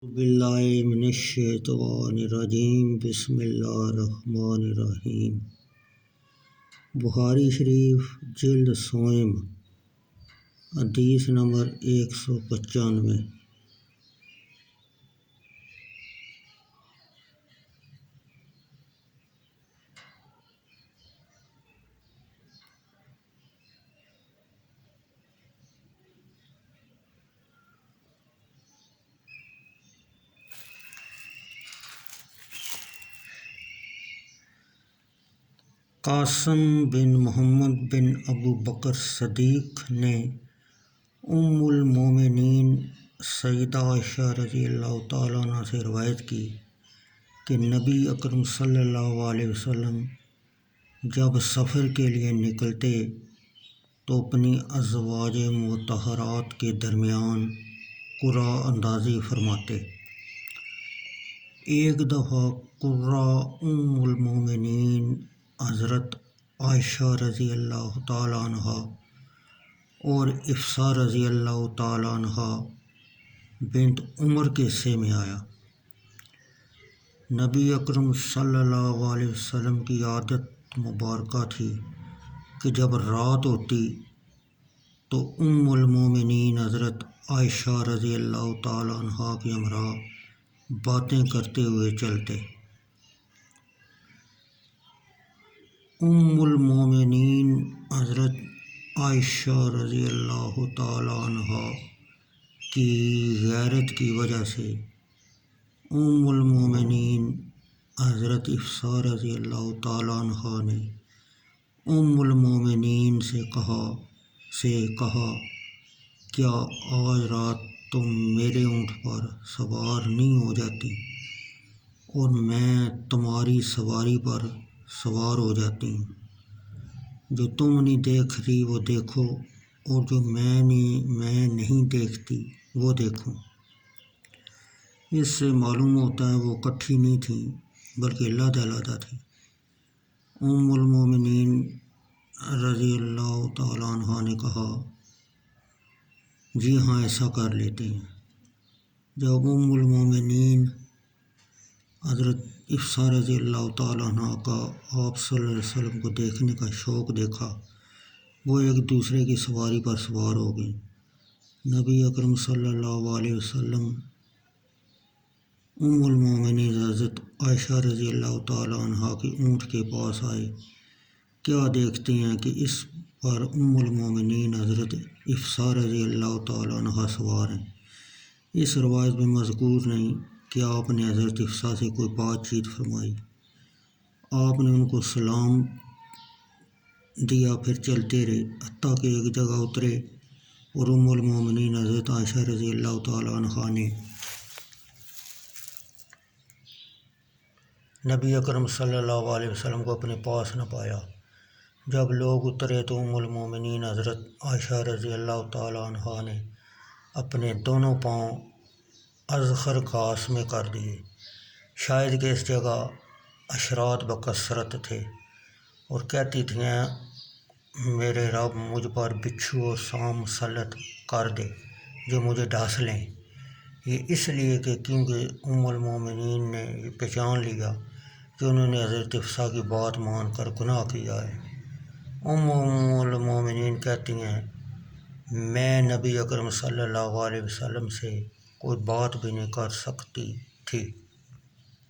باللہ من الشیطان الرجیم بسم اللہ الرحمن الرحیم۔ بخاری شریف جلد سوم حدیث نمبر 195۔ قاسم بن محمد بن ابو بکر صدیق نے ام المومنین سیدہ عائشہ رضی اللہ تعالیٰ عنہ سے روایت کی کہ نبی اکرم صلی اللہ علیہ وسلم جب سفر کے لیے نکلتے تو اپنی ازواج مطہرات کے درمیان قرا اندازی فرماتے۔ ایک دفعہ قرہ ام المومنین حضرت عائشہ رضی اللہ تعالیٰ عنہ اور حفصہ رضی اللہ تعالیٰ عنہ بنت عمر کے حصے میں آیا۔ نبی اکرم صلی اللہ علیہ وسلم کی عادت مبارکہ تھی کہ جب رات ہوتی تو ام المومنین حضرت عائشہ رضی اللہ تعالیٰ عنہ کے ہمراہ باتیں کرتے ہوئے چلتے۔ ام المومنین حضرت عائشہ رضی اللہ تعالیٰ عنہ کی غیرت کی وجہ سے ام المومنین حضرت حفصہ رضی اللہ تعالیٰ عنہ نے ام المومنین سے کہا کیا آج رات تم میرے اونٹ پر سوار نہیں ہو جاتی اور میں تمہاری سواری پر سوار ہو جاتی ہوں؟ جو تم نہیں دیکھ رہی وہ دیکھو اور جو میں نہیں دیکھتی وہ دیکھو۔ اس سے معلوم ہوتا ہے وہ اکٹھی نہیں تھیں بلکہ علیحدہ علیحدہ تھیں۔ ام المومنین رضی اللہ تعالیٰ عنہ نے کہا جی ہاں ایسا کر لیتے ہیں۔ جب ام المومنین حضرت حفصہ رضی اللہ تعالیٰ عنہ کا آپ صلی اللہ علیہ وسلم کو دیکھنے کا شوق دیکھا، وہ ایک دوسرے کی سواری پر سوار ہو گئیں۔ نبی اکرم صلی اللہ علیہ وسلم ام المومنین حضرت عائشہ رضی اللہ تعالیٰ عنہ کے اونٹ کے پاس آئے۔ کیا دیکھتے ہیں کہ اس پر ام المومنین حضرت حفصہ رضی اللہ تعالیٰ عنہ سوار ہیں۔ اس روایت میں مذکور نہیں کہ آپ نے حضرت حفصہ سے کوئی بات چیت فرمائی۔ آپ نے ان کو سلام دیا، پھر چلتے رہے حتیٰ کہ ایک جگہ اترے اور ام المومنین حضرت عائشہ رضی اللہ تعالیٰ عنہ نے نبی اکرم صلی اللہ علیہ وسلم کو اپنے پاس نہ پایا۔ جب لوگ اترے تو ام المومنین حضرت عائشہ رضی اللہ تعالیٰ عنہ نے اپنے دونوں پاؤں اذخر گھاس میں کر دیے، شاید کہ اس جگہ اشرات بکثرت تھے، اور کہتی تھیں میرے رب مجھ پر بچھو اور سام مسلط کر دے جو مجھے ڈھانس لیں۔ یہ اس لیے کہ کیونکہ ام المومنین نے یہ پہچان لیا کہ انہوں نے حضرت حفصہ کی بات مان کر گناہ کیا ہے۔ ام المومنین کہتی ہیں میں نبی اکرم صلی اللہ علیہ وسلم سے کوئی بات بھی نہیں کر سکتی تھی۔